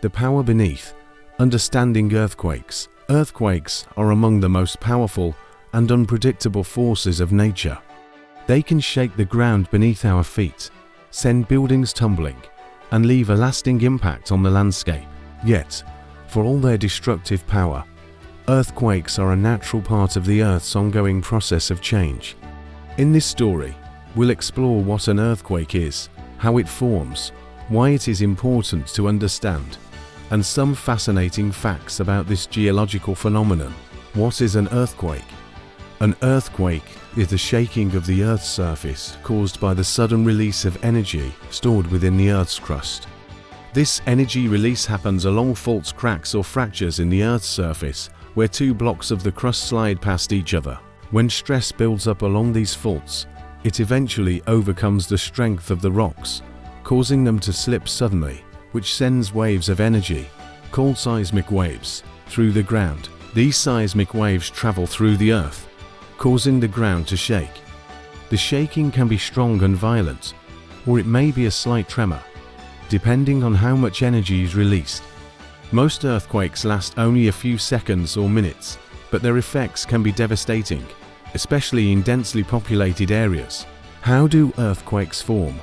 The power beneath. Understanding earthquakes. Earthquakes are among the most powerful and unpredictable forces of nature. They can shake the ground beneath our feet, send buildings tumbling, and leave a lasting impact on the landscape. Yet, for all their destructive power, earthquakes are a natural part of the Earth's ongoing process of change. In this story, we'll explore what an earthquake is, how it forms, why it is important to understand, and some fascinating facts about this geological phenomenon. What is an earthquake? An earthquake is the shaking of the Earth's surface caused by the sudden release of energy stored within the Earth's crust. This energy release happens along faults, cracks, or fractures in the Earth's surface where two blocks of the crust slide past each other. When stress builds up along these faults, it eventually overcomes the strength of the rocks, causing them to slip suddenly, which sends waves of energy, called seismic waves, through the ground. These seismic waves travel through the Earth, causing the ground to shake. The shaking can be strong and violent, or it may be a slight tremor, depending on how much energy is released. Most earthquakes last only a few seconds or minutes, but their effects can be devastating, especially in densely populated areas. How do earthquakes form?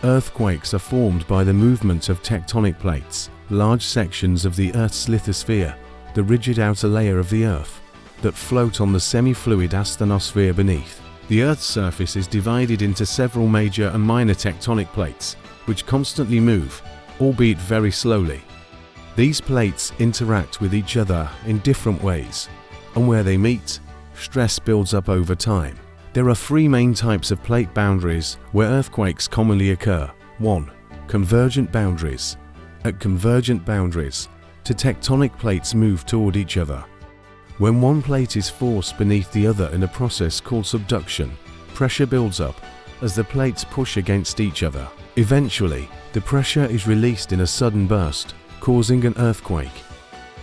Earthquakes are formed by the movement of tectonic plates, large sections of the Earth's lithosphere, the rigid outer layer of the Earth, that float on the semi-fluid asthenosphere beneath. The Earth's surface is divided into several major and minor tectonic plates, which constantly move, albeit very slowly. These plates interact with each other in different ways, and where they meet, stress builds up over time. There are three main types of plate boundaries where earthquakes commonly occur. 1. Convergent boundaries. At convergent boundaries, two tectonic plates move toward each other. When one plate is forced beneath the other in a process called subduction, pressure builds up as the plates push against each other. Eventually, the pressure is released in a sudden burst, causing an earthquake.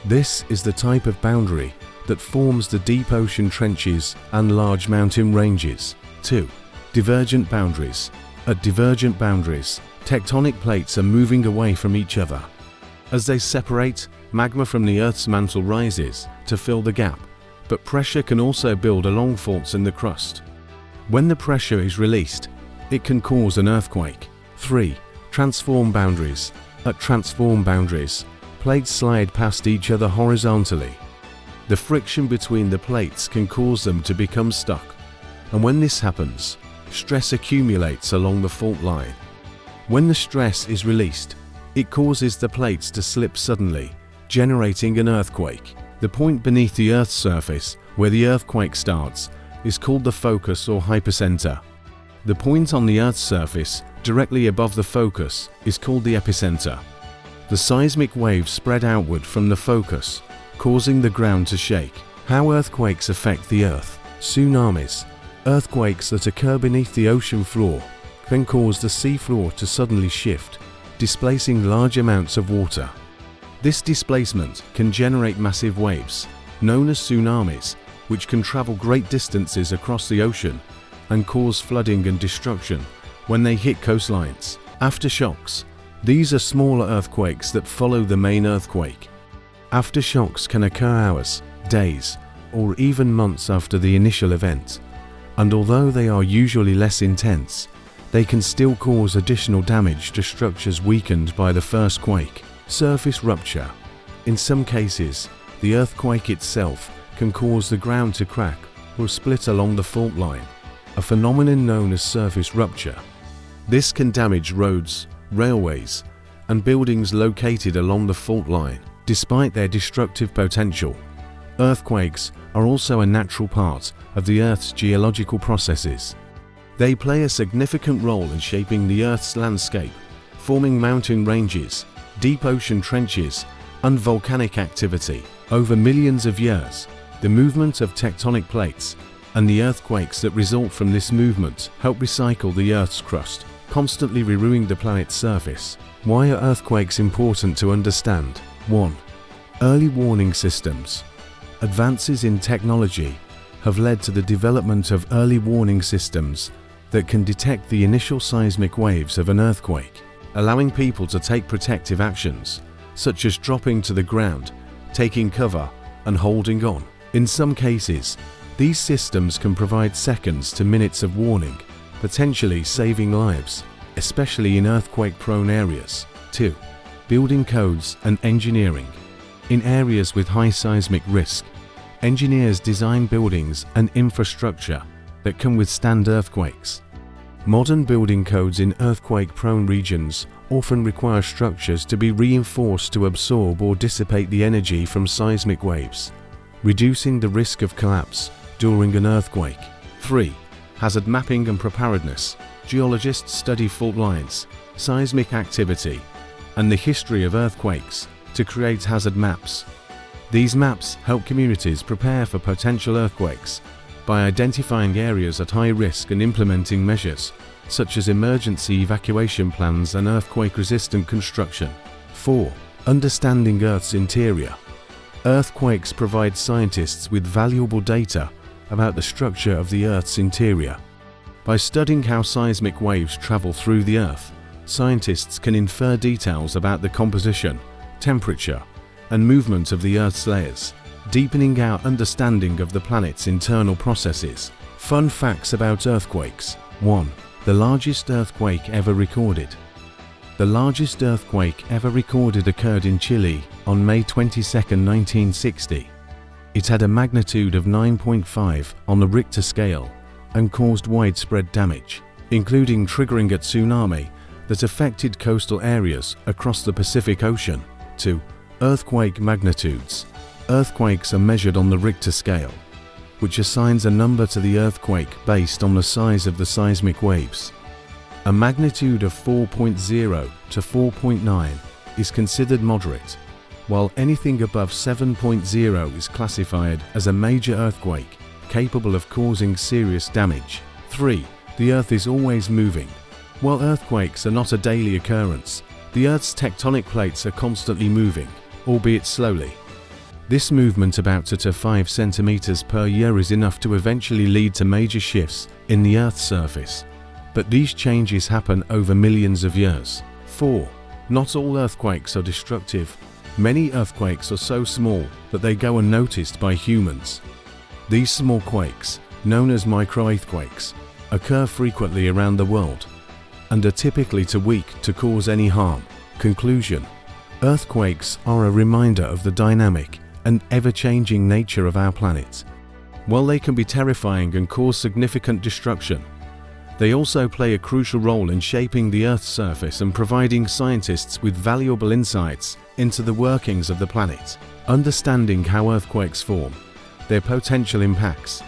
This is the type of boundary that forms the deep ocean trenches and large mountain ranges. 2. Divergent boundaries. At divergent boundaries, tectonic plates are moving away from each other. As they separate, magma from the Earth's mantle rises to fill the gap, but pressure can also build along faults in the crust. When the pressure is released, it can cause an earthquake. 3. Transform boundaries. At transform boundaries, plates slide past each other horizontally. The friction between the plates can cause them to become stuck, and when this happens, stress accumulates along the fault line. When the stress is released, it causes the plates to slip suddenly, generating an earthquake. The point beneath the Earth's surface, where the earthquake starts, is called the focus or hypocenter. The point on the Earth's surface, directly above the focus, is called the epicenter. The seismic waves spread outward from the focus, causing the ground to shake. How earthquakes affect the Earth. Tsunamis. Earthquakes that occur beneath the ocean floor can cause the sea floor to suddenly shift, displacing large amounts of water. This displacement can generate massive waves, known as tsunamis, which can travel great distances across the ocean and cause flooding and destruction when they hit coastlines. Aftershocks. These are smaller earthquakes that follow the main earthquake. Aftershocks can occur hours, days, or even months after the initial event, and although they are usually less intense, they can still cause additional damage to structures weakened by the first quake. Surface rupture. In some cases, the earthquake itself can cause the ground to crack or split along the fault line, a phenomenon known as surface rupture. This can damage roads, railways, and buildings located along the fault line. Despite their destructive potential, earthquakes are also a natural part of the Earth's geological processes. They play a significant role in shaping the Earth's landscape, forming mountain ranges, deep ocean trenches, and volcanic activity. Over millions of years, the movement of tectonic plates and the earthquakes that result from this movement help recycle the Earth's crust, constantly renewing the planet's surface. Why are earthquakes important to understand? 1. Early warning systems. Advances in technology have led to the development of early warning systems that can detect the initial seismic waves of an earthquake, allowing people to take protective actions. such as dropping to the ground, taking cover, and holding on. In some cases, these systems can provide seconds to minutes of warning, potentially saving lives, especially in earthquake-prone areas. 2. Building codes and engineering. In areas with high seismic risk, engineers design buildings and infrastructure that can withstand earthquakes. Modern building codes in earthquake-prone regions often require structures to be reinforced to absorb or dissipate the energy from seismic waves, reducing the risk of collapse during an earthquake. 3. Hazard mapping and preparedness. Geologists study fault lines, seismic activity, and the history of earthquakes to create hazard maps. These maps help communities prepare for potential earthquakes by identifying areas at high risk and implementing measures such as emergency evacuation plans and earthquake-resistant construction. 4. Understanding Earth's interior. Earthquakes provide scientists with valuable data about the structure of the Earth's interior. By studying how seismic waves travel through the Earth, scientists can infer details about the composition, temperature, and movement of the Earth's layers, deepening our understanding of the planet's internal processes. Fun facts about earthquakes. 1. The largest earthquake ever recorded. The largest earthquake ever recorded occurred in Chile on May 22, 1960. It had a magnitude of 9.5 on the Richter scale and caused widespread damage, including triggering a tsunami that affected coastal areas across the Pacific Ocean. 2. Earthquake magnitudes. Earthquakes are measured on the Richter scale, which assigns a number to the earthquake based on the size of the seismic waves. A magnitude of 4.0 to 4.9 is considered moderate, while anything above 7.0 is classified as a major earthquake capable of causing serious damage. 3. The Earth is always moving. While earthquakes are not a daily occurrence, the Earth's tectonic plates are constantly moving, albeit slowly. This movement, about 2 to 5 centimeters per year, is enough to eventually lead to major shifts in the Earth's surface. But these changes happen over millions of years. 4. Not all earthquakes are destructive. Many earthquakes are so small that they go unnoticed by humans. These small quakes, known as microearthquakes, occur frequently around the world and are typically too weak to cause any harm. Conclusion: earthquakes are a reminder of the dynamic and ever-changing nature of our planet. While they can be terrifying and cause significant destruction, they also play a crucial role in shaping the Earth's surface and providing scientists with valuable insights into the workings of the planet. Understanding how earthquakes form, their potential impacts,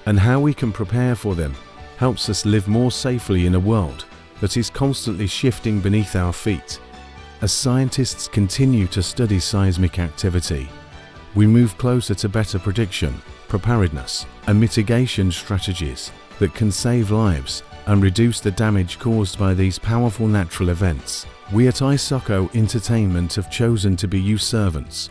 and how we can prepare for them helps us live more safely in a world that is constantly shifting beneath our feet. As scientists continue to study seismic activity, we move closer to better prediction, preparedness, and mitigation strategies that can save lives and reduce the damage caused by these powerful natural events. We at Isoko Entertainment have chosen to be your servants,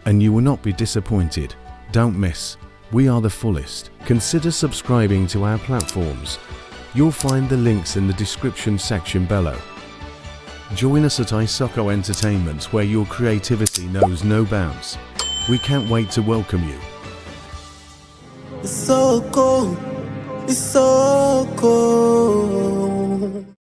and you will not be disappointed. Don't miss. We are the fullest. Consider subscribing to our platforms. You'll find the links in the description section below. Join us at Isoko Entertainment, where your creativity knows no bounds. We can't wait to welcome you. Isoko, Isoko.